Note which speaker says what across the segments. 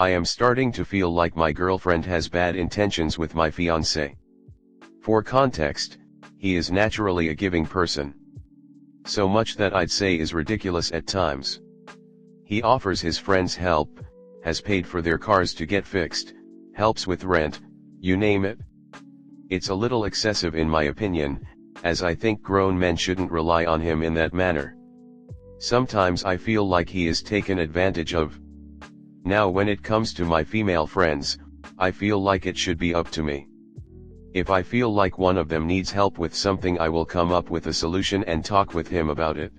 Speaker 1: I am starting to feel like my girlfriend has bad intentions with my fiancé. For context, he is naturally a giving person. So much that I'd say is ridiculous at times. He offers his friends help, has paid for their cars to get fixed, helps with rent, you name it. It's a little excessive in my opinion, as I think grown men shouldn't rely on him in that manner. Sometimes I feel like he is taken advantage of. Now when it comes to my female friends, I feel like it should be up to me. If I feel like one of them needs help with something, I will come up with a solution and talk with him about it.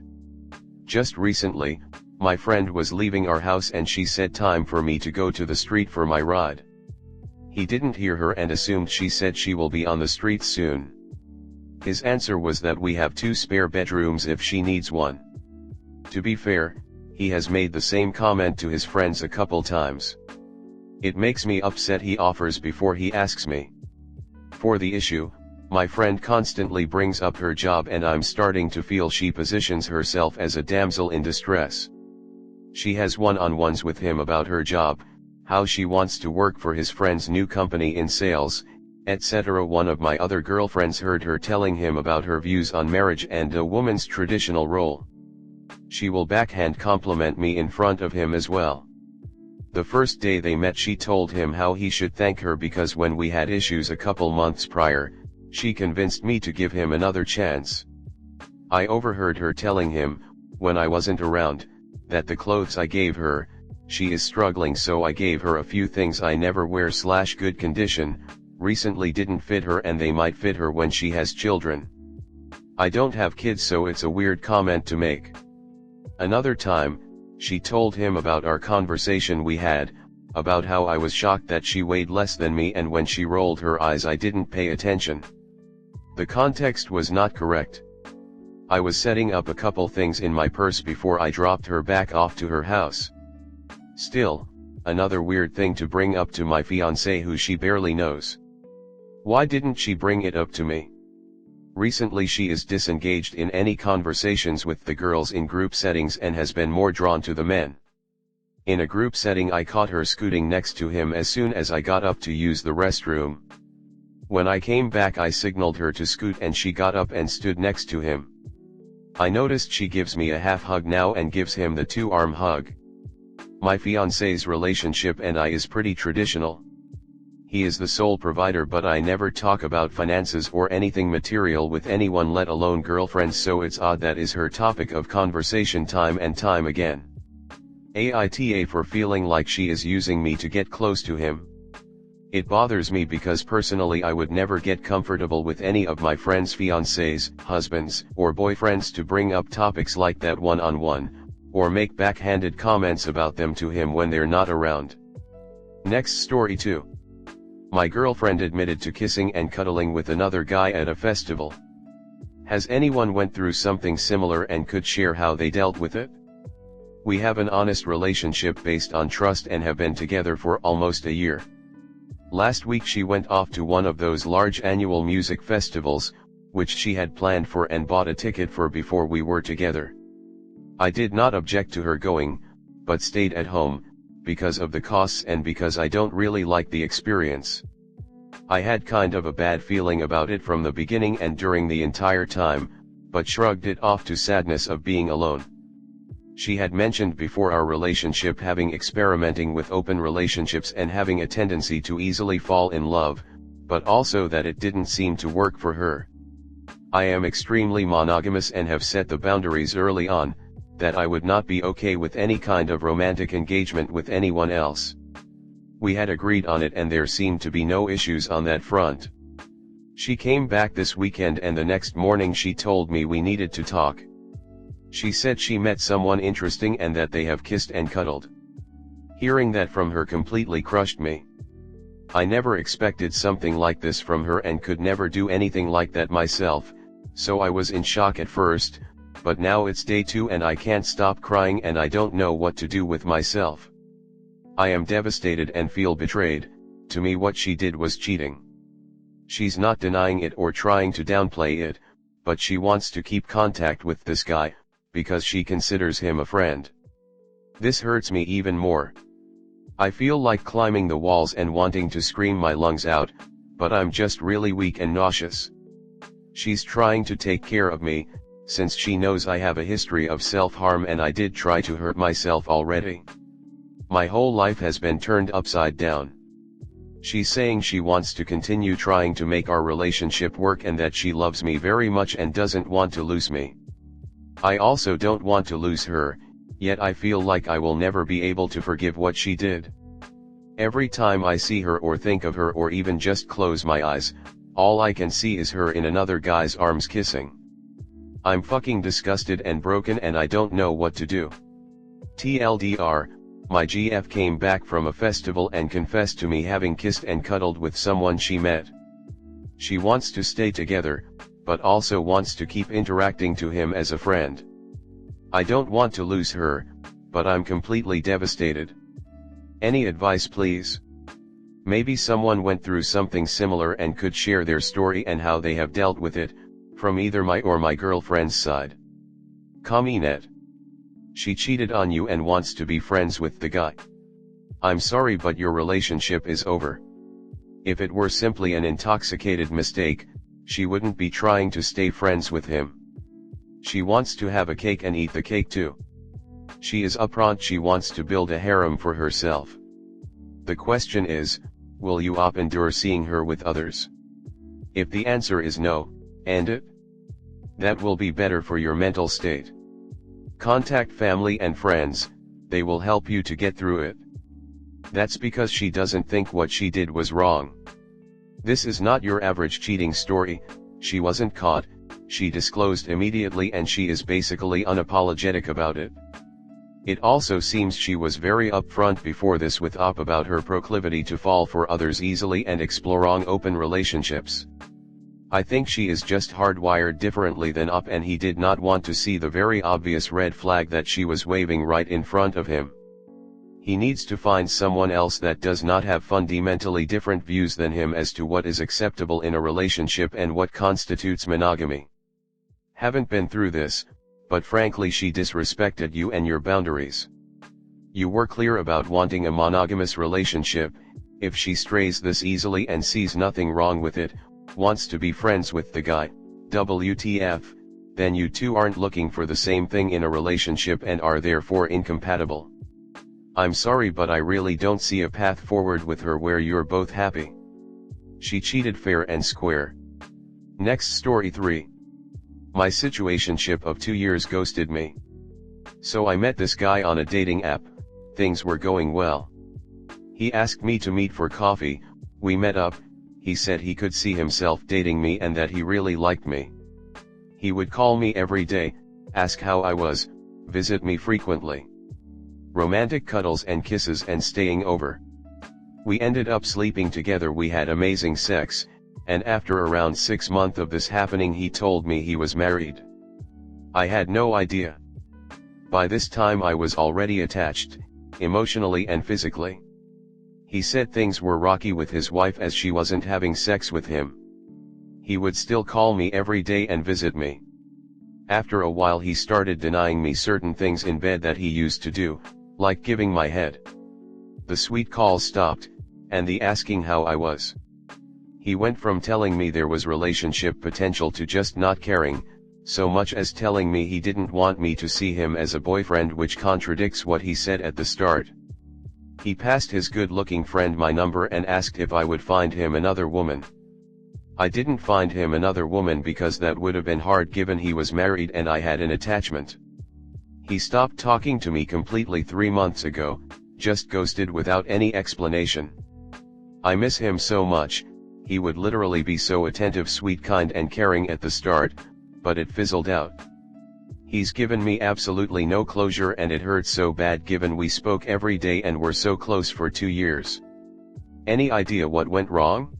Speaker 1: Just recently, my friend was leaving our house and she said time for me to go to the street for my ride. He didn't hear her and assumed she said she will be on the street soon. His answer was that we have 2 spare bedrooms if she needs one. To be fair, he has made the same comment to his friends a couple times. It makes me upset he offers before he asks me. For the issue, my friend constantly brings up her job and I'm starting to feel she positions herself as a damsel in distress. She has one-on-ones with him about her job, how she wants to work for his friend's new company in sales, etc. One of my other girlfriends heard her telling him about her views on marriage and a woman's traditional role. She will backhand compliment me in front of him as well. The first day they met she told him how he should thank her because when we had issues a couple months prior, she convinced me to give him another chance. I overheard her telling him, when I wasn't around, that the clothes I gave her, she is struggling so I gave her a few things I never wear / good condition, recently didn't fit her and they might fit her when she has children. I don't have kids so it's a weird comment to make. Another time, she told him about our conversation we had, about how I was shocked that she weighed less than me and when she rolled her eyes I didn't pay attention. The context was not correct. I was setting up a couple things in my purse before I dropped her back off to her house. Still, another weird thing to bring up to my fiancé who she barely knows. Why didn't she bring it up to me? Recently she is disengaged in any conversations with the girls in group settings and has been more drawn to the men. In a group setting I caught her scooting next to him as soon as I got up to use the restroom. When I came back I signaled her to scoot and she got up and stood next to him. I noticed she gives me a half hug now and gives him the 2-arm hug. My fiancé's relationship and I is pretty traditional. He is the sole provider but I never talk about finances or anything material with anyone let alone girlfriends so it's odd that is her topic of conversation time and time again. AITA for feeling like she is using me to get close to him. It bothers me because personally I would never get comfortable with any of my friends' fiancés, husbands, or boyfriends to bring up topics like that one-on-one, or make backhanded comments about them to him when they're not around. Next story 2. My girlfriend admitted to kissing and cuddling with another guy at a festival. Has anyone went through something similar and could share how they dealt with it? We have an honest relationship based on trust and have been together for almost a year. Last week she went off to one of those large annual music festivals, which she had planned for and bought a ticket for before we were together. I did not object to her going, but stayed at home, because of the costs and because I don't really like the experience. I had kind of a bad feeling about it from the beginning and during the entire time, but shrugged it off to sadness of being alone. She had mentioned before our relationship having experimenting with open relationships and having a tendency to easily fall in love, but also that it didn't seem to work for her. I am extremely monogamous and have set the boundaries early on, that I would not be okay with any kind of romantic engagement with anyone else. We had agreed on it and there seemed to be no issues on that front. She came back this weekend and the next morning she told me we needed to talk. She said she met someone interesting and that they have kissed and cuddled. Hearing that from her completely crushed me. I never expected something like this from her and could never do anything like that myself, so I was in shock at first, but now it's day 2 and I can't stop crying and I don't know what to do with myself. I am devastated and feel betrayed. To me what she did was cheating. She's not denying it or trying to downplay it, but she wants to keep contact with this guy, because she considers him a friend. This hurts me even more. I feel like climbing the walls and wanting to scream my lungs out, but I'm just really weak and nauseous. She's trying to take care of me, since she knows I have a history of self-harm and I did try to hurt myself already. My whole life has been turned upside down. She's saying she wants to continue trying to make our relationship work and that she loves me very much and doesn't want to lose me. I also don't want to lose her, yet I feel like I will never be able to forgive what she did. Every time I see her or think of her or even just close my eyes, all I can see is her in another guy's arms kissing. I'm fucking disgusted and broken and I don't know what to do. TLDR, my GF came back from a festival and confessed to me having kissed and cuddled with someone she met. She wants to stay together, but also wants to keep interacting to him as a friend. I don't want to lose her, but I'm completely devastated. Any advice please? Maybe someone went through something similar and could share their story and how they have dealt with it, from either my or my girlfriend's side. Kaminet. She cheated on you and wants to be friends with the guy. I'm sorry but your relationship is over. If it were simply an intoxicated mistake, she wouldn't be trying to stay friends with him. She wants to have a cake and eat the cake too. She is upfront, she wants to build a harem for herself. The question is, will you endure seeing her with others? If the answer is no, end it. That will be better for your mental state. Contact family and friends, they will help you to get through it. That's because she doesn't think what she did was wrong. This is not your average cheating story, she wasn't caught, she disclosed immediately and she is basically unapologetic about it. It also seems she was very upfront before this with Op about her proclivity to fall for others easily and exploring open relationships. I think she is just hardwired differently than Op and he did not want to see the very obvious red flag that she was waving right in front of him. He needs to find someone else that does not have fundamentally different views than him as to what is acceptable in a relationship and what constitutes monogamy. Haven't been through this, but frankly she disrespected you and your boundaries. You were clear about wanting a monogamous relationship. If she strays this easily and sees nothing wrong with it, wants to be friends with the guy, WTF, then you two aren't looking for the same thing in a relationship and are therefore incompatible. I'm sorry but I really don't see a path forward with her where you're both happy. She cheated fair and square. Next story 3. My situationship of 2 years ghosted me. So I met this guy on a dating app, things were going well. He asked me to meet for coffee, we met up, he said he could see himself dating me and that he really liked me. He would call me every day, ask how I was, visit me frequently. Romantic cuddles and kisses and staying over. We ended up sleeping together, we had amazing sex, and after around 6 months of this happening he told me he was married. I had no idea. By this time I was already attached, emotionally and physically. He said things were rocky with his wife as she wasn't having sex with him. He would still call me every day and visit me. After a while he started denying me certain things in bed that he used to do, like giving my head. The sweet calls stopped, and the asking how I was. He went from telling me there was relationship potential to just not caring, so much as telling me he didn't want me to see him as a boyfriend, which contradicts what he said at the start. He passed his good-looking friend my number and asked if I would find him another woman. I didn't find him another woman because that would have been hard given he was married and I had an attachment. He stopped talking to me completely 3 months ago, just ghosted without any explanation. I miss him so much, he would literally be so attentive, sweet, kind and caring at the start, but it fizzled out. He's given me absolutely no closure and it hurts so bad given we spoke every day and were so close for 2 years. Any idea what went wrong?